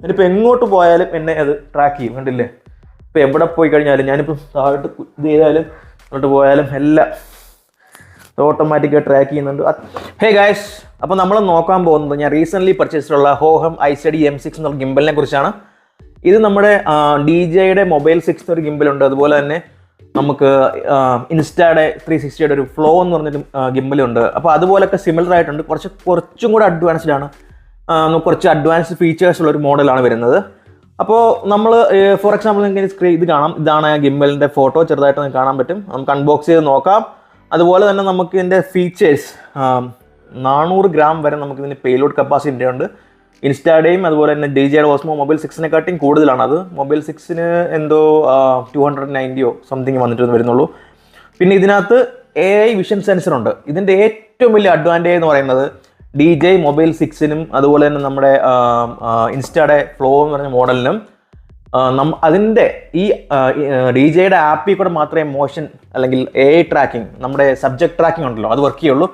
ഇനിയിപ്പോൾ എങ്ങോട്ട് പോയാലും എന്നെ അത് ട്രാക്ക് ചെയ്യും, കണ്ടില്ലേ? ഇപ്പോൾ എവിടെ പോയി കഴിഞ്ഞാലും ഞാനിപ്പോൾ താഴോട്ട് ഇത് ചെയ്താലും അങ്ങോട്ട് പോയാലും എല്ലാം ഓട്ടോമാറ്റിക്കായി ട്രാക്ക് ചെയ്യുന്നുണ്ട്. ഹേ ഗൈസ്, അപ്പോൾ നമ്മൾ നോക്കാൻ പോകുന്നത് ഞാൻ റീസെൻ്റ്ലി പർച്ചേസിലുള്ള ഹോഹം isteady M6 എന്നുള്ള ഗിംബലിനെ കുറിച്ചാണ്. ഇത് നമ്മുടെ DJയുടെ മൊബൈൽ 6 ഒരു ഗിംബലുണ്ട്. അതുപോലെ തന്നെ നമുക്ക് ഇൻസ്റ്റായുടെ 360യുടെ ഒരു ഫ്ലോ എന്ന് പറഞ്ഞൊരു ഗിംബലുണ്ട്. അപ്പോൾ അതുപോലൊക്കെ സിമിലർ ആയിട്ടുണ്ട്. കുറച്ചും കൂടെ അഡ്വാൻസ്ഡ് ആണ്. കുറച്ച് അഡ്വാൻസ്ഡ് ഫീച്ചേഴ്സ് ഉള്ള ഒരു മോഡലാണ് വരുന്നത്. അപ്പോൾ നമ്മൾ ഫോർ എക്സാമ്പിൾ നിങ്ങൾക്ക് ഇത് കാണാം. ഇതാണ് ഗിംബലിൻ്റെ ഫോട്ടോ, ചെറുതായിട്ട് നിങ്ങൾക്ക് കാണാൻ പറ്റും. നമുക്ക് അൺബോക്സ് ചെയ്ത് നോക്കാം. അതുപോലെ തന്നെ നമുക്ക് ഇതിൻ്റെ ഫീച്ചേഴ്സ് 400 ഗ്രാം വരെ നമുക്ക് ഇതിന് പേലോഡ് കപ്പാസിറ്റി ഉണ്ട്. ഇൻസ്റ്റായുടെയും അതുപോലെ തന്നെ DJയുടെ ഓസ്മോ മൊബൈൽ 6നെക്കാട്ടിയും കൂടുതലാണ്. അത് മൊബൈൽ 6ന് എന്തോ 290 സംതിങ് വന്നിട്ട് വരുന്നുള്ളൂ. പിന്നെ ഇതിനകത്ത് AI വിഷൻ സെൻസർ ഉണ്ട്. ഇതിൻ്റെ ഏറ്റവും വലിയ അഡ്വാൻറ്റേജ് എന്ന് പറയുന്നത് DJ മൊബൈൽ 6നും അതുപോലെ തന്നെ നമ്മുടെ ഇൻസ്റ്റായുടെ ഫ്ലോ എന്ന് പറഞ്ഞ മോഡലിനും അതിൻ്റെ ഈ DJയുടെ ആപ്പിൽ കൂടെ മാത്രമേ മോഷൻ അല്ലെങ്കിൽ AI ട്രാക്കിംഗ്, നമ്മുടെ സബ്ജക്ട് ട്രാക്കിംഗ് ഉണ്ടല്ലോ, അത് വർക്ക് ചെയ്യുള്ളൂ.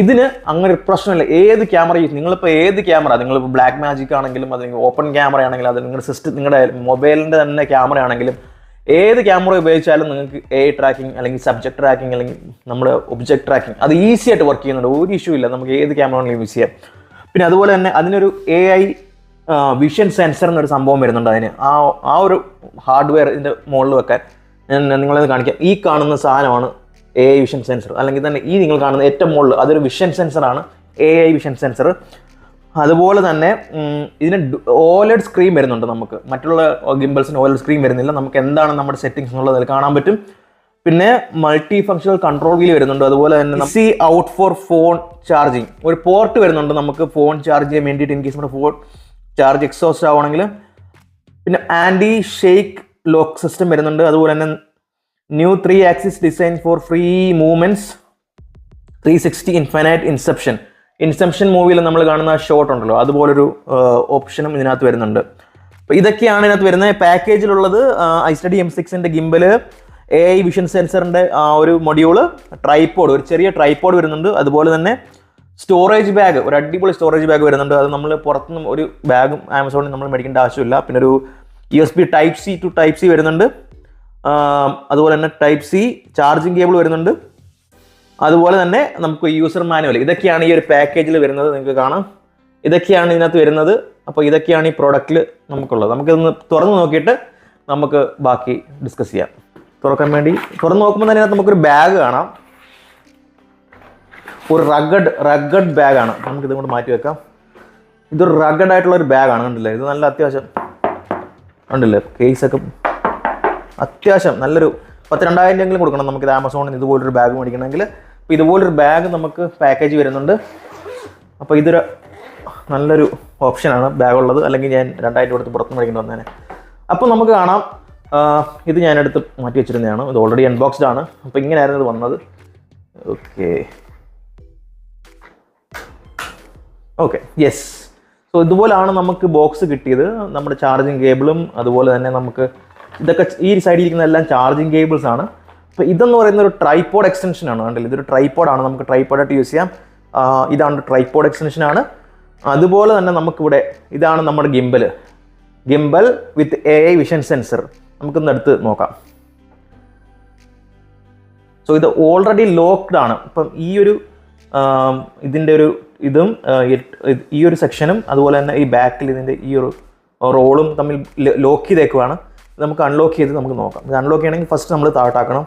ഇതിന് അങ്ങനെ ഒരു പ്രശ്നമില്ല. ഏത് ക്യാമറ നിങ്ങളിപ്പോൾ ഏത് ക്യാമറ, നിങ്ങളിപ്പോൾ ബ്ലാക്ക് മാജിക് ആണെങ്കിലും അല്ലെങ്കിൽ ഓപ്പൺ ക്യാമറ ആണെങ്കിലും അത് നിങ്ങളുടെ നിങ്ങളുടെ മൊബൈലിൻ്റെ തന്നെ ക്യാമറ ആണെങ്കിലും ഏത് ക്യാമറ ഉപയോഗിച്ചാലും നിങ്ങൾക്ക് AI ട്രാക്കിംഗ് അല്ലെങ്കിൽ സബ്ജക്ട് ട്രാക്കിംഗ് അല്ലെങ്കിൽ നമ്മുടെ ഒബ്ജക്ട് ട്രാക്കിംഗ് അത് ഈസി ആയിട്ട് വർക്ക് ചെയ്യുന്നുണ്ട്. ഒരു ഇഷ്യൂ ഇല്ല, നമുക്ക് ഏത് ക്യാമറ ആണെങ്കിലും യൂസ് ചെയ്യാം. പിന്നെ അതുപോലെ തന്നെ അതിനൊരു AI വിഷൻ സെൻസർ എന്നൊരു സംഭവം വരുന്നുണ്ട്. അതിന് ആ ഒരു ഹാർഡ്വെയർ ഇതിൻ്റെ മുകളിൽ വെക്കാൻ ഞാൻ നിങ്ങളത് കാണിക്കാം. ഈ കാണുന്ന സാധനമാണ് AI വിഷൻ സെൻസർ, അല്ലെങ്കിൽ തന്നെ ഈ നിങ്ങൾ കാണുന്ന ഏറ്റവും മുകളിൽ അതൊരു വിഷൻ സെൻസറാണ്, AI വിഷൻ സെൻസർ. അതുപോലെ തന്നെ ഇതിന് OLED സ്ക്രീൻ വരുന്നുണ്ട്. നമുക്ക് മറ്റുള്ള ഗിംബൽസിന് OLED സ്ക്രീൻ വരുന്നില്ല. നമുക്ക് എന്താണ് നമ്മുടെ സെറ്റിംഗ്സ് എന്നുള്ളത് അതിൽ കാണാൻ പറ്റും. പിന്നെ മൾട്ടി ഫങ്ഷണൽ കൺട്രോൾ വീൽ വരുന്നുണ്ട്. അതുപോലെ തന്നെ C out for phone charging ഒരു പോർട്ട് വരുന്നുണ്ട് നമുക്ക് ഫോൺ ചാർജ് ചെയ്യാൻ വേണ്ടിയിട്ട്, ഇൻ കേസ് നമ്മുടെ ഫോൺ ചാർജ് എക്സോസ്റ്റ് ആവുകയാണെങ്കിൽ. പിന്നെ ആൻറ്റി ഷെയ്ക്ക് ലോക്ക് സിസ്റ്റം വരുന്നുണ്ട്. അതുപോലെ തന്നെ new 3 axis design for free movements 360 infinite inception മൂവിയിൽ നമ്മൾ കാണുന്ന ഷോട്ട് ഉണ്ടല്ലോ, അതുപോലൊരു ഓപ്ഷനും ഇതിനകത്ത് വരുന്നുണ്ട്. അപ്പോൾ ഇതൊക്കെയാണ് ഇതിനകത്ത് വരുന്നത്. പാക്കേജിലുള്ളത് isteady M6ൻ്റെ ഗിംബൽ, AI വിഷൻ സെൻസറിൻ്റെ ഒരു മൊഡ്യൂള്, ട്രൈപോഡ്, ഒരു ചെറിയ ട്രൈപോഡ് വരുന്നുണ്ട്. അതുപോലെ തന്നെ സ്റ്റോറേജ് ബാഗ്, ഒരു അടിപൊളി സ്റ്റോറേജ് ബാഗ് വരുന്നുണ്ട്. അത് നമ്മൾ പുറത്തുനിന്നും ഒരു ബാഗും ആമസോണിൽ നമ്മൾ മേടിക്കേണ്ട ആവശ്യമില്ല. പിന്നെ ഒരു USB Type-C to Type-C വരുന്നുണ്ട്. അതുപോലെ തന്നെ Type-C ചാർജിങ് കേബിൾ വരുന്നുണ്ട്. അതുപോലെ തന്നെ നമുക്ക് യൂസർ മാനുവൽ, ഇതൊക്കെയാണ് ഈ ഒരു പാക്കേജിൽ വരുന്നത്. നിങ്ങൾക്ക് കാണാം, ഇതൊക്കെയാണ് ഇതിനകത്ത് വരുന്നത്. അപ്പോൾ ഇതൊക്കെയാണ് ഈ പ്രോഡക്റ്റിൽ നമുക്കുള്ളത്. നമുക്കിതൊന്ന് തുറന്ന് നോക്കിയിട്ട് നമുക്ക് ബാക്കി ഡിസ്കസ് ചെയ്യാം. തുറന്ന് നോക്കുമ്പോൾ തന്നെ അതിനകത്ത് നമുക്കൊരു ബാഗ് കാണാം. ഒരു റഗഡ് ബാഗാണ്. നമുക്കിത് കൊണ്ട് മാറ്റി വെക്കാം. ഇതൊരു റഗഡ് ആയിട്ടുള്ളൊരു ബാഗാണ്, കണ്ടില്ലേ? ഇത് നല്ല അത്യാവശ്യം കണ്ടില്ലേ, കേസൊക്കെ അത്യാവശ്യം നല്ലൊരു 10,000-2000 കൊടുക്കണം നമുക്കിത് ആമസോണിൽ ഇതുപോലൊരു ബാഗ് മേടിക്കണമെങ്കിൽ. അപ്പോൾ ഇതുപോലൊരു ബാഗ് നമുക്ക് പാക്കേജ് വരുന്നുണ്ട്. അപ്പോൾ ഇതൊരു നല്ലൊരു ഓപ്ഷനാണ് ബാഗുള്ളത്, അല്ലെങ്കിൽ ഞാൻ 2000 കൊടുത്ത് പുറത്ത് മേടിക്കേണ്ടി വന്നേനെ. അപ്പോൾ നമുക്ക് കാണാം, ഇത് ഞാനെടുത്ത് മാറ്റി വെച്ചിരുന്നതാണ്. ഇത് ഓൾറെഡി അൺബോക്സ്ഡ് ആണ്. അപ്പോൾ ഇങ്ങനെയായിരുന്നു ഇത് വന്നത്. Okay yes. സോ ഇതുപോലാണ് നമുക്ക് ബോക്സ് കിട്ടിയത്. നമ്മുടെ ചാർജിങ് കേബിളും അതുപോലെ തന്നെ നമുക്ക് ഇതൊക്കെ ഈ സൈഡിൽ ഇരിക്കുന്ന എല്ലാം ചാർജിങ് കേബിൾസ് ആണ്. അപ്പോൾ ഇതെന്ന് പറയുന്ന ഒരു ട്രൈപോഡ് എക്സ്റ്റൻഷൻ ആണ്. കണ്ടില്ല, ഇതൊരു ട്രൈപോഡാണ്, നമുക്ക് ട്രൈപോഡായിട്ട് യൂസ് ചെയ്യാം. ഇതാണ് ട്രൈപോഡ് എക്സ്റ്റൻഷൻ ആണ്. അതുപോലെ തന്നെ നമുക്കിവിടെ ഇതാണ് നമ്മുടെ ഗിംബൽ വിത്ത് AI വിഷൻ സെൻസർ. നമുക്കൊന്ന് എടുത്ത് നോക്കാം. സോ ഇത് ഓൾറെഡി ലോക്ക്ഡ് ആണ്. ഇപ്പം ഈ ഒരു ഇതിൻ്റെ ഒരു ഇതും ഈ ഒരു സെക്ഷനും അതുപോലെ തന്നെ ഈ ബാക്കിൽ ഇതിൻ്റെ ഈ ഒരു റോളും തമ്മിൽ ലോക്ക് ചെയ്തേക്കുവാണ്. നമുക്ക് അൺലോക്ക് ചെയ്ത് നമുക്ക് നോക്കാം. ഇത് അൺലോക്ക് ചെയ്യണമെങ്കിൽ ഫസ്റ്റ് നമ്മൾ താഴ്ത്താക്കണം.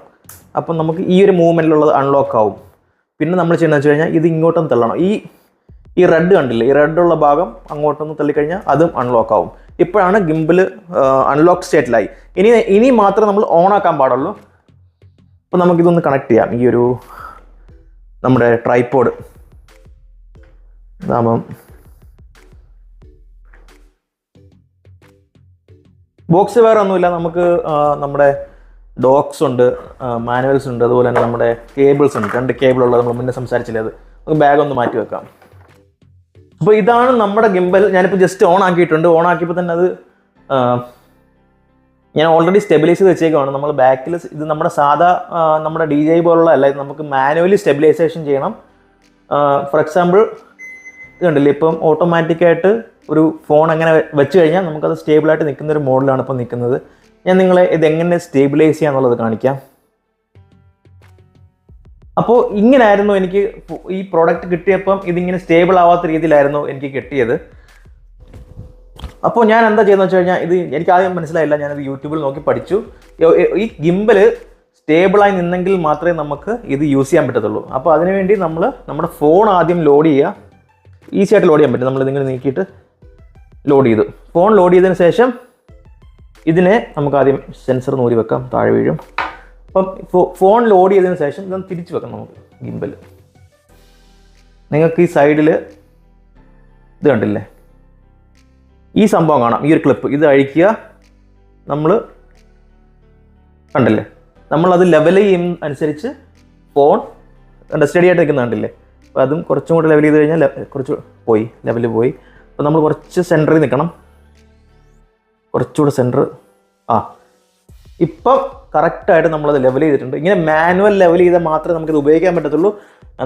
അപ്പം നമുക്ക് ഈ ഒരു മൂവ്മെൻറ്റിലുള്ളത് അൺലോക്ക് ആവും. പിന്നെ നമ്മൾ ചെയ്യുന്നത് വെച്ച് കഴിഞ്ഞാൽ ഇത് ഇങ്ങോട്ടൊന്ന് തള്ളണം. ഈ റെഡ് കണ്ടില്ലേ, ഈ റെഡുള്ള ഭാഗം അങ്ങോട്ടൊന്ന് തള്ളിക്കഴിഞ്ഞാൽ അതും അൺലോക്ക് ആവും. ഇപ്പോഴാണ് ഗിംബിൾ അൺലോക്ക് സ്റ്റേറ്റിലായി. ഇനി മാത്രമേ നമ്മൾ ഓൺ ആക്കാൻ പാടുള്ളൂ. അപ്പോൾ നമുക്കിതൊന്ന് കണക്ട് ചെയ്യാം. ഈ ഒരു നമ്മുടെ ട്രൈപോഡ് ബോക്സ് വേറെ ഒന്നുമില്ല. നമുക്ക് നമ്മുടെ ഡോക്സ് ഉണ്ട്, മാനുവൽസ് ഉണ്ട്, അതുപോലെ തന്നെ നമ്മുടെ കേബിൾസ് ഉണ്ട്. 2 കേബിളുള്ളത് നമ്മൾ മുന്നേ സംസാരിച്ചില്ലേ, അത് നമുക്ക് ബാഗ് ഒന്ന് മാറ്റി വെക്കാം. അപ്പോൾ ഇതാണ് നമ്മുടെ ഗിംബൽ. ഞാനിപ്പോൾ ജസ്റ്റ് ഓൺ ആക്കിയിട്ടുണ്ട്. ഓൺ ആക്കിയപ്പോൾ തന്നെ അത് ഞാൻ ഓൾറെഡി സ്റ്റെബിലൈസ് ചെയ്ത് വെച്ചേക്കുവാണ്. നമ്മൾ ബാക്കിൽ ഇത് നമ്മുടെ സാധാ നമ്മുടെ DJ പോലുള്ള അല്ല, ഇത് നമുക്ക് മാനുവലി സ്റ്റെബിലൈസേഷൻ ചെയ്യണം. ഫോർ എക്സാമ്പിൾ ഇത് കണ്ടില്ലേ, ഇപ്പം ഓട്ടോമാറ്റിക്കായിട്ട് ഒരു ഫോൺ അങ്ങനെ വെച്ച് കഴിഞ്ഞാൽ നമുക്കത് സ്റ്റേബിളായിട്ട് നിൽക്കുന്ന ഒരു മോഡലാണ് ഇപ്പോൾ നിൽക്കുന്നത്. ഞാൻ നിങ്ങളെ ഇതെങ്ങനെ സ്റ്റേബിലൈസ് ചെയ്യാന്നുള്ളത് കാണിക്കാം. അപ്പോൾ ഇങ്ങനെയായിരുന്നു എനിക്ക് ഈ പ്രോഡക്റ്റ് കിട്ടിയപ്പം ഇതിങ്ങനെ സ്റ്റേബിൾ ആവാത്ത രീതിയിലായിരുന്നു എനിക്ക് കിട്ടിയത്. അപ്പോൾ ഞാൻ എന്താ ചെയ്യുന്നത് വെച്ച് കഴിഞ്ഞാൽ, ഇത് എനിക്ക് ആദ്യം മനസ്സിലായില്ല, ഞാനത് യൂട്യൂബിൽ നോക്കി പഠിച്ചു. ഈ ഗിംബൽ സ്റ്റേബിളായി നിന്നെങ്കിൽ മാത്രമേ നമുക്ക് ഇത് യൂസ് ചെയ്യാൻ പറ്റത്തുള്ളൂ. അപ്പോൾ അതിനുവേണ്ടി നമ്മൾ നമ്മുടെ ഫോൺ ആദ്യം ലോഡ് ചെയ്യുക. ഈസി ആയിട്ട് ലോഡ് ചെയ്യാൻ പറ്റും. നമ്മളിതിങ്ങനെ നീക്കിയിട്ട് ലോഡ് ചെയ്തു. ഫോൺ ലോഡ് ചെയ്തതിന് ശേഷം ഇതിനെ നമുക്ക് ആദ്യം സെൻസർ നൂരി വെക്കാം, താഴെ വീഴും. അപ്പം ഫോൺ ലോഡ് ചെയ്തതിന് ശേഷം ഇതൊന്ന് തിരിച്ച് വെക്കാം നമുക്ക് ഗിംബൽ. നിങ്ങൾക്ക് ഈ സൈഡിൽ ഇത് കണ്ടില്ലേ, ഈ സംഭവം കാണാം, ഈ ഒരു ക്ലിപ്പ്. ഇത് അഴിക്കുക, നമ്മൾ കണ്ടില്ലേ, നമ്മളത് ലെവൽ ചെയ്യും അനുസരിച്ച് ഫോൺ സ്റ്റഡി ആയിട്ട് നിൽക്കുന്ന കണ്ടില്ലേ. അപ്പോൾ അതും കുറച്ചും കൂടെ ലെവൽ ചെയ്ത് കഴിഞ്ഞാൽ കുറച്ച് പോയി, ലെവൽ പോയി. അപ്പോൾ നമ്മൾ കുറച്ച് സെൻറ്ററിൽ നിൽക്കണം, കുറച്ചുകൂടെ സെൻറ്റർ. ഇപ്പം കറക്റ്റായിട്ട് നമ്മളത് ലെവൽ ചെയ്തിട്ടുണ്ട്. ഇങ്ങനെ മാനുവൽ ലെവൽ ചെയ്താൽ മാത്രമേ നമുക്കിത് ഉപയോഗിക്കാൻ പറ്റത്തുള്ളൂ.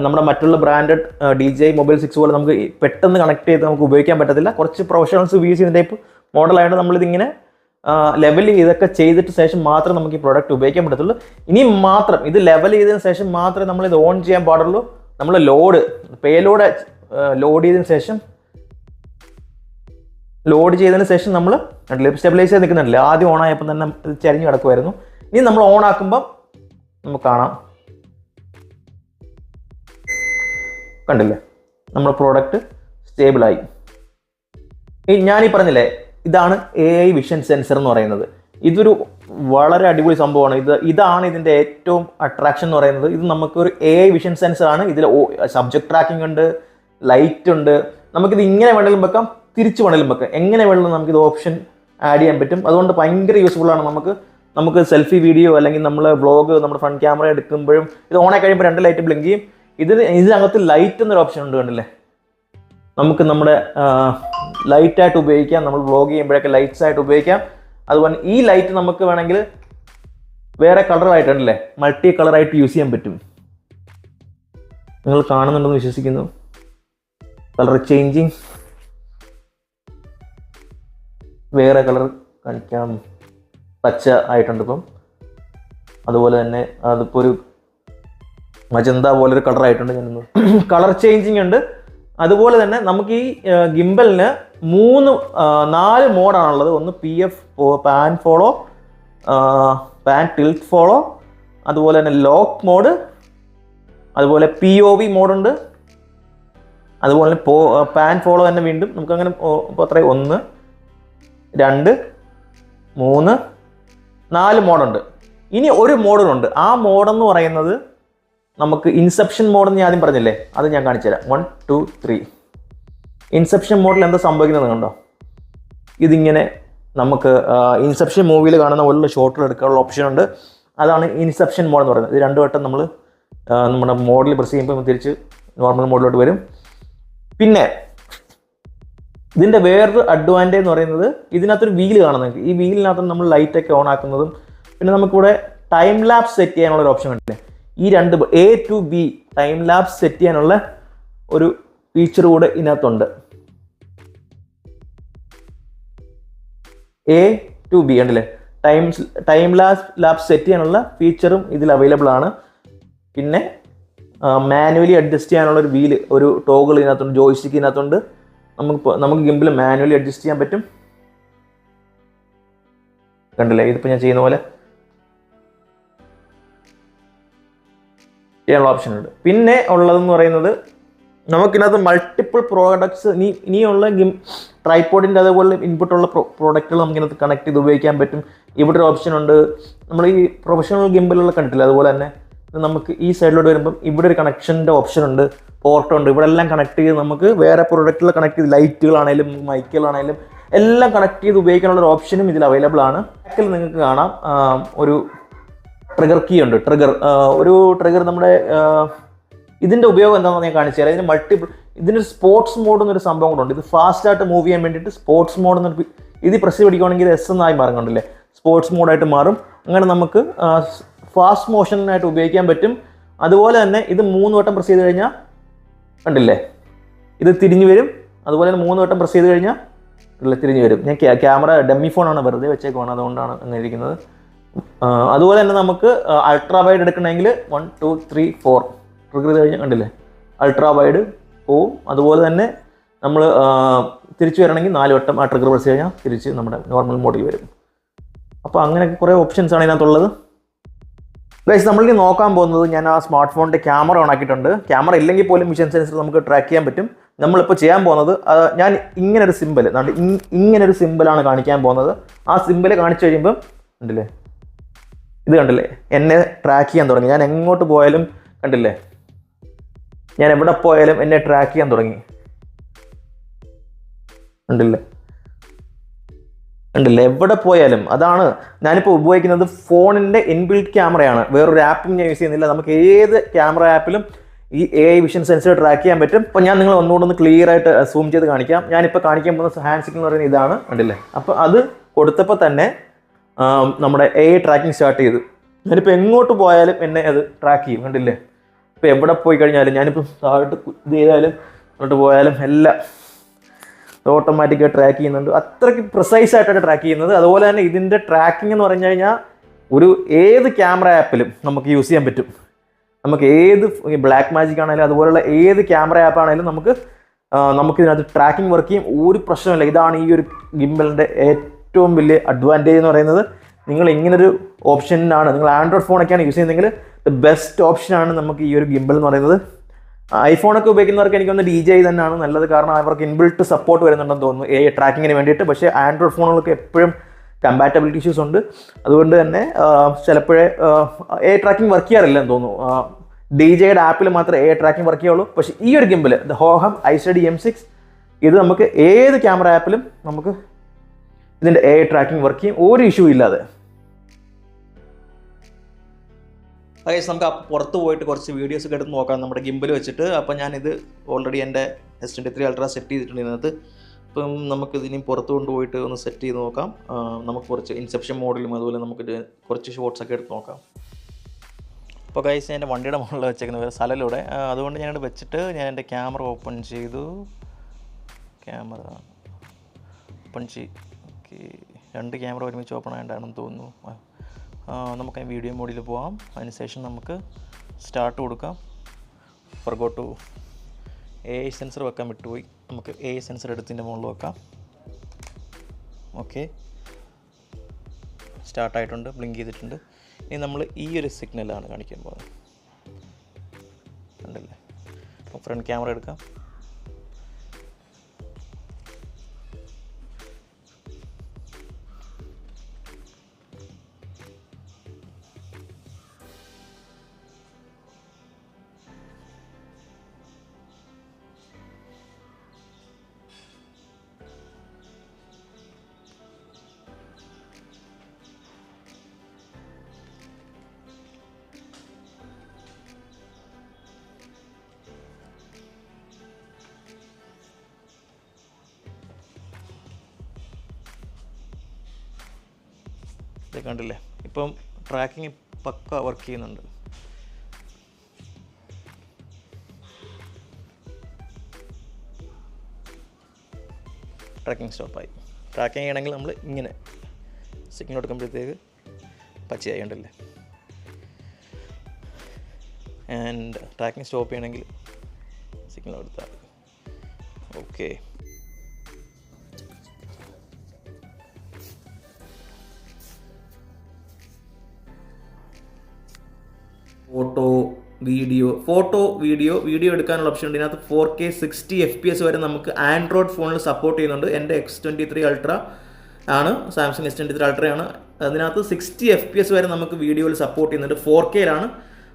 നമ്മുടെ മറ്റുള്ള ബ്രാൻഡഡ് DJI Mobile 6 പോലെ നമുക്ക് പെട്ടെന്ന് കണക്ട് ചെയ്ത് നമുക്ക് ഉപയോഗിക്കാൻ പറ്റത്തില്ല. കുറച്ച് പ്രൊഫഷണൽസ് യൂസ് ചെയ്യുന്ന ടൈപ്പ് മോഡലായതുകൊണ്ട് നമ്മളിതിങ്ങനെ ലെവൽ ഇതൊക്കെ ചെയ്തിട്ട് ശേഷം മാത്രമേ നമുക്ക് ഈ പ്രോഡക്റ്റ് ഉപയോഗിക്കാൻ പറ്റത്തുള്ളൂ. ഇനി മാത്രം ഇത് ലെവൽ ചെയ്തതിന് ശേഷം മാത്രമേ നമ്മളിത് ഓൺ ചെയ്യാൻ പാടുള്ളൂ. നമ്മൾ പേലോഡ് ലോഡ് ചെയ്തതിന് ശേഷം നമ്മൾ സ്റ്റെബിലൈസ് ചെയ്ത് നിൽക്കുന്നുണ്ടല്ലേ, ആദ്യം ഓൺ ആയപ്പോൾ തന്നെ ഇത് ചരിഞ്ഞ് കിടക്കുമായിരുന്നു. ഇനി നമ്മൾ ഓൺ ആക്കുമ്പം നമുക്ക് കാണാം, കണ്ടില്ലേ, നമ്മുടെ പ്രോഡക്റ്റ് സ്റ്റേബിളായി. ഞാനീ പറഞ്ഞില്ലേ, ഇതാണ് AI വിഷൻ സെൻസർ എന്ന് പറയുന്നത്. ഇതൊരു വളരെ അടിപൊളി സംഭവമാണ്. ഇതാണ് ഇതിൻ്റെ ഏറ്റവും അട്രാക്ഷൻ എന്ന് പറയുന്നത്. ഇത് നമുക്കൊരു AI വിഷൻ സെൻസറാണ്. ഇതിൽ സബ്ജക്ട് ട്രാക്കിംഗ് ഉണ്ട്, ലൈറ്റ് ഉണ്ട്. നമുക്കിത് ഇങ്ങനെ വേണമെങ്കിലും വെക്കാം, തിരിച്ച് വേണമെങ്കിലും വെക്കാം. എങ്ങനെ വേണമെങ്കിലും നമുക്കിത് ഓപ്ഷൻ ആഡ് ചെയ്യാൻ പറ്റും. അതുകൊണ്ട് ഭയങ്കര യൂസ്ഫുള്ളാണ്. നമുക്ക് സെൽഫി വീഡിയോ അല്ലെങ്കിൽ നമ്മൾ വ്ളോഗ്, നമ്മുടെ ഫ്രണ്ട് ക്യാമറ എടുക്കുമ്പോഴും ഇത് ഓണായി കഴിയുമ്പോൾ 2 ലൈറ്റ് ബ്ലിങ്ക് ചെയ്യും. ഇതിനകത്ത് ലൈറ്റ് എന്നൊരു ഓപ്ഷൻ ഉണ്ട്, കണ്ടില്ലേ. നമുക്ക് നമ്മുടെ ലൈറ്റായിട്ട് ഉപയോഗിക്കാം. നമ്മൾ വ്ളോഗ് ചെയ്യുമ്പോഴൊക്കെ ലൈറ്റ്സ് ആയിട്ട് ഉപയോഗിക്കാം. അതുപോലെ ഈ ലൈറ്റ് നമുക്ക് വേണമെങ്കിൽ വേറെ കളറായിട്ടുണ്ടല്ലേ, മൾട്ടി കളറായിട്ട് യൂസ് ചെയ്യാൻ പറ്റും. നിങ്ങൾ കാണുന്നുണ്ടെന്ന് വിശ്വസിക്കുന്നു. കളർ ചേഞ്ചിങ്, വേറെ കളർ കാണിക്കാം, പച്ച ആയിട്ടുണ്ട് ഇപ്പം. അതുപോലെ തന്നെ അതിപ്പോൾ ഒരു മജന്ത പോലൊരു കളറായിട്ടുണ്ട്. ഞാനൊന്ന് കളർ ചേഞ്ചിങ് ഉണ്ട്. അതുപോലെ തന്നെ നമുക്ക് ഈ ഗിംബലിന് 4 മോഡാണുള്ളത്. ഒന്ന് PF pan follow, pan tilt follow, അതുപോലെ തന്നെ ലോക്ക് മോഡ്, അതുപോലെ POV മോഡുണ്ട്. അതുപോലെ തന്നെ പാൻ ഫോളോ തന്നെ വീണ്ടും നമുക്കങ്ങനെ ഇപ്പോൾ അത്രയും 1 2 3 4 മോഡുണ്ട്. ഇനി ഒരു മോഡുണ്ട്. ആ മോഡെന്ന് പറയുന്നത് നമുക്ക് ഇൻസെപ്ഷൻ മോഡെന്ന് ഞാൻ ആദ്യം പറഞ്ഞില്ലേ, അത് ഞാൻ കാണിച്ചു തരാം. 1 2 3. ഇൻസെപ്ഷൻ മോഡിൽ എന്താ സംഭവിക്കുന്നത് കണ്ടോ? ഇതിങ്ങനെ നമുക്ക് ഇൻസെപ്ഷൻ മൂവിയിൽ കാണുന്ന പോലുള്ള ഷോട്ടുകൾ എടുക്കാനുള്ള ഓപ്ഷൻ ഉണ്ട്. അതാണ് ഇൻസെപ്ഷൻ മോഡ് എന്ന് പറയുന്നത്. ഇത് 2 വട്ടം നമ്മൾ നമ്മുടെ മോഡിൽ പ്രസ് ചെയ്യുമ്പോൾ തിരിച്ച് നോർമൽ മോഡിലോട്ട് വരും. പിന്നെ ഇതിൻ്റെ വേറൊരു അഡ്വാൻറ്റേജ് എന്ന് പറയുന്നത്, ഇതിനകത്തൊരു വീല് കാണുന്നത്. ഈ വീലിനകത്ത് നമ്മൾ ലൈറ്റൊക്കെ ഓൺ ആക്കുന്നതും, പിന്നെ നമുക്കിവിടെ ടൈം ലാപ്സ് സെറ്റ് ചെയ്യാനുള്ളൊരു ഓപ്ഷൻ കണ്ടില്ലേ. ഈ 2 A to B time lapse set ചെയ്യാനുള്ള ഒരു ഫീച്ചർ കൂടെ ഇതിനകത്തുണ്ട്. A to B കണ്ടില്ലേ, ടൈം ലാപ്സ് സെറ്റ് ചെയ്യാനുള്ള ഫീച്ചറും ഇതിൽ അവൈലബിൾ ആണ്. പിന്നെ മാനുവലി അഡ്ജസ്റ്റ് ചെയ്യാനുള്ള ഒരു വീല്, ഒരു ടോഗിൾ ഇതിനകത്തുണ്ട്, ജോയ്സ്റ്റിക്ക് ഇതിനകത്തുണ്ട്. നമുക്ക് ഗിംബിൾ മാനുവലി അഡ്ജസ്റ്റ് ചെയ്യാൻ പറ്റും. കണ്ടില്ലേ, ഇതിപ്പോൾ ഞാൻ ചെയ്യുന്ന പോലെ ചെയ്യാനുള്ള ഓപ്ഷൻ ഉണ്ട്. പിന്നെ ഉള്ളതെന്ന് പറയുന്നത്, നമുക്കിനകത്ത് മൾട്ടിപ്പിൾ പ്രോഡക്ട്സ് ഇനിയുള്ള ട്രൈപോഡിൻ്റെ അതേപോലെ ഇൻപുട്ടുള്ള പ്രോഡക്റ്റുകൾ നമുക്കിനകത്ത് കണക്ട് ചെയ്ത് ഉപയോഗിക്കാൻ പറ്റും. ഇവിടെ ഒരു ഓപ്ഷൻ ഉണ്ട്. നമ്മൾ ഈ പ്രൊഫഷണൽ ഗിംബിലുള്ള കണ്ടിട്ടില്ല, അതുപോലെ തന്നെ നമുക്ക് ഈ സൈഡിലോട്ട് വരുമ്പം ഇവിടെ ഒരു കണക്ഷൻ്റെ ഓപ്ഷൻ ഉണ്ട്, പോർട്ടുണ്ട്. ഇവിടെ എല്ലാം കണക്ട് ചെയ്ത് നമുക്ക് വേറെ പ്രോഡക്റ്റുകൾ കണക്ട് ചെയ്ത് ലൈറ്റുകളാണെങ്കിലും മൈക്കുകളാണെങ്കിലും എല്ലാം കണക്ട് ചെയ്ത് ഉപയോഗിക്കാനുള്ള ഒരു ഓപ്ഷനും ഇതിൽ അവൈലബിൾ ആണ്. ബാക്കിൽ നിങ്ങൾക്ക് കാണാം ഒരു ട്രിഗർ കീ ഉണ്ട്. ഒരു ട്രിഗർ നമ്മുടെ ഇതിൻ്റെ ഉപയോഗം എന്താണെന്ന് ഞാൻ കാണിച്ചു തരാം. ഇതിന് സ്പോർട്സ് മോഡ് എന്നൊരു സംഭവം കൂടെ ഉണ്ട്. ഇത് ഫാസ്റ്റായിട്ട് മൂവ് ചെയ്യാൻ വേണ്ടിയിട്ട് സ്പോർട്സ് മോഡ് എന്നൊരു ഇത് പ്രസ് പിടിക്കുകയാണെങ്കിൽ S എന്നായി മാറുന്നുണ്ടല്ലേ, സ്പോർട്സ് മോഡായിട്ട് മാറും. അങ്ങനെ നമുക്ക് ഫാസ്റ്റ് മോഷനായിട്ട് ഉപയോഗിക്കാൻ പറ്റും. അതുപോലെ തന്നെ ഇത് 3 വട്ടം പ്രസ് ചെയ്ത് കഴിഞ്ഞാൽ കണ്ടില്ലേ, ഇത് തിരിഞ്ഞു വരും. അതുപോലെ തന്നെ 3 വട്ടം പ്രസ് ചെയ്ത് കഴിഞ്ഞാൽ തിരിഞ്ഞു വരും. ഞാൻ ക്യാമറ ഡമ്മി ഫോണാണ് വെറുതെ വെച്ചേക്കുവാണ്, അതുകൊണ്ടാണ് അങ്ങനെ ഇരിക്കുന്നത്. അതുപോലെ തന്നെ നമുക്ക് അൾട്രാ വൈഡ് എടുക്കണമെങ്കിൽ 1 2 3 4 ട്രിഗർ ചെയ്ത് കഴിഞ്ഞാൽ കണ്ടില്ലേ അൾട്രാ വൈഡ് പോവും. അതുപോലെ തന്നെ നമ്മൾ തിരിച്ചു വരണമെങ്കിൽ 4 വട്ടം ആ ട്രിഗർ പ്രസ് കഴിഞ്ഞാൽ തിരിച്ച് നമ്മുടെ നോർമൽ മോഡിൽ വരും. അപ്പോൾ അങ്ങനെയൊക്കെ കുറേ ഓപ്ഷൻസ് ആണ് ഇതിനകത്തുള്ളത്. ഗൈസ്, നമ്മളിനി നോക്കാൻ പോകുന്നത്, ഞാൻ ആ സ്മാർട്ട് ഫോണിൻ്റെ ക്യാമറ ഓൺ ആക്കിയിട്ടുണ്ട്. ക്യാമറ ഇല്ലെങ്കിൽ പോലും വിഷൻ സെൻസർ നമുക്ക് ട്രാക്ക് ചെയ്യാൻ പറ്റും. നമ്മളിപ്പോൾ ചെയ്യാൻ പോകുന്നത്, ഞാൻ ഇങ്ങനൊരു സിമ്പിളാണ് കാണിക്കാൻ പോകുന്നത്. ആ സിമ്പിൾ കാണിച്ചു കഴിയുമ്പം കണ്ടില്ലേ, ഇത് കണ്ടില്ലേ എന്നെ ട്രാക്ക് ചെയ്യാൻ തുടങ്ങി. ഞാൻ എങ്ങോട്ട് പോയാലും കണ്ടില്ലേ, ഞാൻ എവിടെ പോയാലും എന്നെ ട്രാക്ക് ചെയ്യാൻ തുടങ്ങി. കണ്ടില്ലേ എവിടെ പോയാലും. അതാണ് ഞാനിപ്പോൾ ഉപയോഗിക്കുന്നത്. ഫോണിൻ്റെ ഇൻബിൽറ്റ് ക്യാമറയാണ്, വേറൊരു ആപ്പും ഞാൻ യൂസ് ചെയ്യുന്നില്ല. നമുക്ക് ഏത് ക്യാമറ ആപ്പിലും ഈ AI വിഷൻ സെൻസർ ട്രാക്ക് ചെയ്യാൻ പറ്റും. അപ്പോൾ ഞാൻ നിങ്ങൾ ഒന്നുകൂടെ ക്ലിയർ ആയിട്ട് സൂം ചെയ്ത് കാണിക്കാം. ഞാനിപ്പോൾ കാണിക്കാൻ പോകുന്ന ഹാൻഡ് സിഗ്നൽ എന്ന് പറയുന്നത് ഇതാണ്, കണ്ടില്ലേ. അപ്പോൾ അത് കൊടുത്തപ്പോൾ തന്നെ നമ്മുടെ AI ട്രാക്കിംഗ് സ്റ്റാർട്ട് ചെയ്തു. ഞാനിപ്പോൾ എങ്ങോട്ട് പോയാലും എന്നെ അത് ട്രാക്ക് ചെയ്യും, കണ്ടില്ലേ. ഇപ്പോൾ എവിടെ പോയി കഴിഞ്ഞാലും, ഞാനിപ്പോൾ താഴോട്ട് ഇത് ചെയ്താലും അങ്ങോട്ട് പോയാലും എല്ലാം ഓട്ടോമാറ്റിക്കായി ട്രാക്ക് ചെയ്യുന്നുണ്ട്. അത്രയ്ക്ക് പ്രിസൈസ് ആയിട്ടാണ് ട്രാക്ക് ചെയ്യുന്നത്. അതുപോലെ തന്നെ ഇതിൻ്റെ ട്രാക്കിംഗ് എന്ന് പറഞ്ഞു കഴിഞ്ഞാൽ ഏത് ക്യാമറ ആപ്പിലും നമുക്ക് യൂസ് ചെയ്യാൻ പറ്റും. നമുക്ക് ഏത് ബ്ലാക്ക് മാജിക് ആണെങ്കിലും അതുപോലുള്ള ഏത് ക്യാമറ ആപ്പ് ആണെങ്കിലും നമുക്കിതിനകത്ത് ട്രാക്കിംഗ് വർക്ക് ചെയ്യും, ഒരു പ്രശ്നമില്ല. ഇതാണ് ഈ ഒരു ഗിംബലിൻ്റെ ഏറ്റവും വലിയ അഡ്വാൻറ്റേജ് എന്ന് പറയുന്നത്. നിങ്ങൾ ഇങ്ങനൊരു ഓപ്ഷനാണ്, നിങ്ങൾ ആൻഡ്രോയിഡ് ഫോണൊക്കെയാണ് യൂസ് ചെയ്യുന്നതെങ്കിൽ ദ ബെസ്റ്റ് ഓപ്ഷനാണ് നമുക്ക് ഈ ഒരു ഗിംബൽ എന്ന് പറയുന്നത്. ഐഫോണൊക്കെ ഉപയോഗിക്കുന്നവർക്ക് എനിക്കൊന്ന് DJI തന്നെയാണ് നല്ലത്, കാരണം അവർക്ക് ഇൻബിൽട്ട് സപ്പോർട്ട് വരുന്നുണ്ടെന്ന് തോന്നുന്നു AI ട്രാക്കിങ്ങിന് വേണ്ടിയിട്ട്. പക്ഷേ ആൻഡ്രോയിഡ് ഫോണുകൾക്ക് എപ്പോഴും കമ്പാറ്റബിലിറ്റി ഇഷ്യൂസ് ഉണ്ട്. അതുകൊണ്ട് തന്നെ ചിലപ്പോഴേ AI ട്രാക്കിംഗ് വർക്ക് ചെയ്യാറില്ലെന്ന് തോന്നുന്നു. DJIയുടെ ആപ്പിൽ മാത്രമേ AI ട്രാക്കിംഗ് വർക്ക് ചെയ്യുള്ളൂ. പക്ഷേ ഈ ഒരു gimbal, the Hohem isteady M6, ഇത് നമുക്ക് ഏത് ക്യാമറ ആപ്പിലും നമുക്ക് ഇതിൻ്റെ AI ട്രാക്കിംഗ് വർക്ക് ചെയ്യും, ഒരു ഇഷ്യൂ ഇല്ലാതെ. നമുക്ക് പുറത്ത് പോയിട്ട് കുറച്ച് വീഡിയോസ് ഒക്കെ എടുത്ത് നോക്കാം നമ്മുടെ ഗിംബൽ വെച്ചിട്ട്. അപ്പോൾ ഞാനിത് ഓൾറെഡി എൻ്റെ S23 Ultra സെറ്റ് ചെയ്തിട്ടുണ്ട് ഇതിനകത്ത്. അപ്പം നമുക്കിതിനും പുറത്ത് കൊണ്ടുപോയിട്ട് ഒന്ന് സെറ്റ് ചെയ്ത് നോക്കാം. നമുക്ക് കുറച്ച് ഇൻസെപ്ഷൻ മോഡിലും അതുപോലെ നമുക്ക് കുറച്ച് ഷോട്ട്സ് ഒക്കെ എടുത്ത് നോക്കാം. അപ്പോൾ ഗൈസ്, എൻ്റെ വണ്ടിയുടെ മുകളിൽ വെച്ചേക്കുന്ന വേറെ സ്ഥലമിലൂടെ, അതുകൊണ്ട് ഞാനിവിടെ വെച്ചിട്ട് ഞാൻ എൻ്റെ ക്യാമറ ഓപ്പൺ ചെയ്തു. ക്യാമറ ഓപ്പൺ ചെയ്തു. ഓക്കെ, 2 ക്യാമറ ഒരുമിച്ച് ഓപ്പൺ ആയിട്ടാണെന്ന് തോന്നുന്നു. നമുക്ക് വീഡിയോ മോഡിൽ പോകാം. അതിനുശേഷം നമുക്ക് സ്റ്റാർട്ട് കൊടുക്കാം. ഫോർഗോട്ട് ടു AI സെൻസർ വെക്കാൻ വിട്ടുപോയി. നമുക്ക് AI സെൻസർ എടുത്തിൻ്റെ മുകളിൽ വെക്കാം. ഓക്കെ, സ്റ്റാർട്ടായിട്ടുണ്ട്, ബ്ലിങ്ക് ചെയ്തിട്ടുണ്ട്. ഇനി നമ്മൾ ഈ ഒരു സിഗ്നലാണ് കാണിക്കാൻ പോകുന്നത്, കണ്ടില്ലേ. അപ്പോൾ ഫ്രണ്ട് ക്യാമറ എടുക്കാം. ഇത് കണ്ടില്ലേ, ഇപ്പം ട്രാക്കിങ് പക്ക വർക്ക് ചെയ്യുന്നുണ്ട്. ട്രാക്കിംഗ് സ്റ്റോപ്പായി. ട്രാക്കിംഗ് ചെയ്യണമെങ്കിൽ നമ്മൾ ഇങ്ങനെ സിഗ്നൽ കൊടുക്കുമ്പോഴത്തേക്ക് പച്ചയായി, ഉണ്ടല്ലേ. ആൻഡ് ട്രാക്കിംഗ് സ്റ്റോപ്പ് ചെയ്യണമെങ്കിൽ സിഗ്നൽ കൊടുത്താൽ ഓക്കെ. വീഡിയോ എടുക്കാനുള്ള ഓപ്ഷൻ ഉണ്ട് ഇതിനകത്ത്. 4K 60 FPS വരെ നമുക്ക് ആൻഡ്രോയിഡ് ഫോണിൽ സപ്പോർട്ട് ചെയ്യുന്നുണ്ട്. എൻ്റെ X23 Ultra ആണ്, സാംസങ് S23 Ultra ആണ്. അതിനകത്ത് 60 FPS വരെ നമുക്ക് വീഡിയോയിൽ സപ്പോർട്ട് ചെയ്യുന്നുണ്ട്. 4Kയിലാണ്.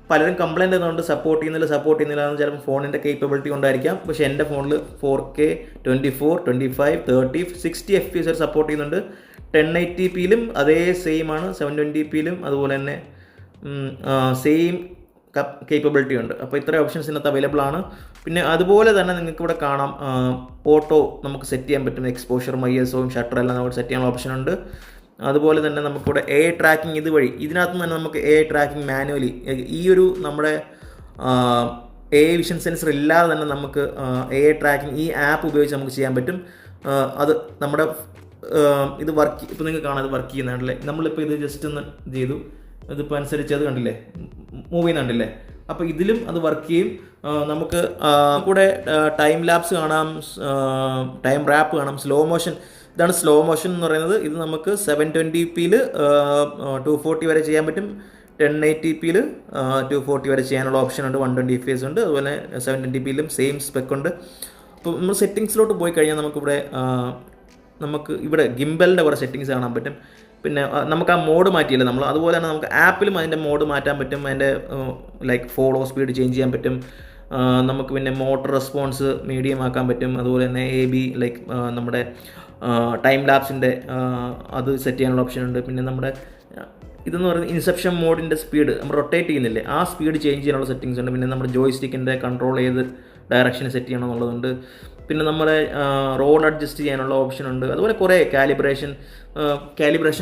പലരും കംപ്ലൈൻറ്റ് ചെയ്യുന്നുണ്ട് സപ്പോർട്ട് ചെയ്യുന്നില്ല എന്ന്. ചിലപ്പോൾ ഫോണിൻ്റെ കേപ്പബിലിറ്റി കൊണ്ടായിരിക്കാം. പക്ഷേ എൻ്റെ ഫോണിൽ 4K 24, 25, 30, 60 FPS വരെ സപ്പോർട്ട് ചെയ്യുന്നുണ്ട്. 1080pയിലും അതേ സെയിം ആണ്, 720pയിലും അതുപോലെ തന്നെ സെയിം കേപ്പബിലിറ്റി ഉണ്ട്. അപ്പോൾ ഇത്രയും ഓപ്ഷൻസ് ഇതിനകത്ത് അവൈലബിൾ ആണ്. പിന്നെ അതുപോലെ തന്നെ നിങ്ങൾക്ക് ഇവിടെ കാണാം ഓട്ടോ നമുക്ക് സെറ്റ് ചെയ്യാൻ പറ്റും. എക്സ്പോഷറും ISOയും ഷട്ടറും എല്ലാം നമുക്ക് സെറ്റ് ചെയ്യാനുള്ള ഓപ്ഷൻ ഉണ്ട്. അതുപോലെ തന്നെ നമുക്കിവിടെ AI ട്രാക്കിംഗ് ഇതുവഴി ഇതിനകത്ത് തന്നെ നമുക്ക് AI ട്രാക്കിംഗ് മാനുവലി ഈ ഒരു നമ്മുടെ AI വിഷൻ സെൻസർ ഇല്ലാതെ തന്നെ നമുക്ക് AI ട്രാക്കിംഗ് ഈ ആപ്പ് ഉപയോഗിച്ച് നമുക്ക് ചെയ്യാൻ പറ്റും. അത് നമ്മുടെ ഇത് വർക്ക് ഇപ്പോൾ നിങ്ങൾക്ക് കാണാൻ വർക്ക് ചെയ്യുന്നുണ്ടല്ലേ. നമ്മളിപ്പോൾ ഇത് ജസ്റ്റ് ഒന്ന് ഇത് ചെയ്തു, ഇതിപ്പോൾ അനുസരിച്ച് അത് കണ്ടില്ലേ, മൂവ് ചെയ്യുന്നുണ്ടല്ലേ. അപ്പോൾ ഇതിലും അത് വർക്ക് ചെയ്യും. നമുക്ക് കൂടെ ടൈം ലാപ്സ് കാണാം, ടൈം റാപ്പ് കാണാം, സ്ലോ മോഷൻ. ഇതാണ് സ്ലോ മോഷൻ എന്ന് പറയുന്നത്. ഇത് നമുക്ക് 720p 240 വരെ ചെയ്യാൻ പറ്റും, 1080p 240 വരെ ചെയ്യാനുള്ള ഓപ്ഷൻ ഉണ്ട്, 120 FPS ഉണ്ട്, അതുപോലെ 720p സെയിം സ്പെക്ക് ഉണ്ട്. അപ്പോൾ നമ്മൾ സെറ്റിങ്സിലോട്ട് പോയി കഴിഞ്ഞാൽ നമുക്ക് ഇവിടെ ഗിംബലിൻ്റെ കുറേ സെറ്റിങ്സ് കാണാൻ പറ്റും. പിന്നെ നമുക്ക് ആ മോഡ് മാറ്റിയില്ല നമ്മൾ, അതുപോലെ തന്നെ നമുക്ക് ആപ്പിലും അതിൻ്റെ മോഡ് മാറ്റാൻ പറ്റും. അതിൻ്റെ ലൈക്ക് ഫോളോ സ്പീഡ് ചേഞ്ച് ചെയ്യാൻ പറ്റും. നമുക്ക് പിന്നെ മോട്ടർ റെസ്പോൺസ് മീഡിയം ആക്കാൻ പറ്റും. അതുപോലെ തന്നെ AB ലൈക്ക് നമ്മുടെ ടൈം ലാപ്സിൻ്റെ അത് സെറ്റ് ചെയ്യാനുള്ള ഓപ്ഷൻ ഉണ്ട്. പിന്നെ നമ്മുടെ ഇതെന്ന് പറയുന്നത് ഇൻസെപ്ഷൻ മോഡിൻ്റെ സ്പീഡ് നമ്മൾ റൊട്ടേറ്റ് ചെയ്യുന്നില്ലേ, ആ സ്പീഡ് ചേഞ്ച് ചെയ്യാനുള്ള സെറ്റിങ്സ് ഉണ്ട്. പിന്നെ നമ്മുടെ ജോയ്സ്റ്റിക്കിൻ്റെ കൺട്രോൾ ചെയ്ത് ഡയറക്ഷൻ സെറ്റ് ചെയ്യണം എന്നുള്ളതുണ്ട്. പിന്നെ നമ്മുടെ റോഡ് അഡ്ജസ്റ്റ് ചെയ്യാനുള്ള ഓപ്ഷൻ ഉണ്ട്. അതുപോലെ കുറേ കാലിബ്രേഷൻ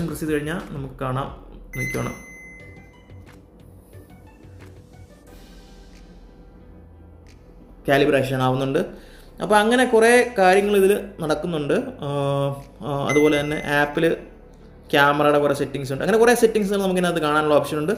പ്രസ് ചെയ്ത് കഴിഞ്ഞാൽ നമുക്ക് കാണാം, നോക്കണം കാലിബ്രേഷൻ ആവുന്നുണ്ട്. അപ്പോൾ അങ്ങനെ കുറേ കാര്യങ്ങൾ ഇതിൽ നടക്കുന്നുണ്ട്. അതുപോലെ തന്നെ ആപ്പിൽ ക്യാമറയുടെ കുറേ സെറ്റിങ്സ് ഉണ്ട്. അങ്ങനെ കുറേ സെറ്റിങ്സുകൾ നമുക്കിതിനകത്ത് കാണാനുള്ള ഓപ്ഷൻ ഉണ്ട്.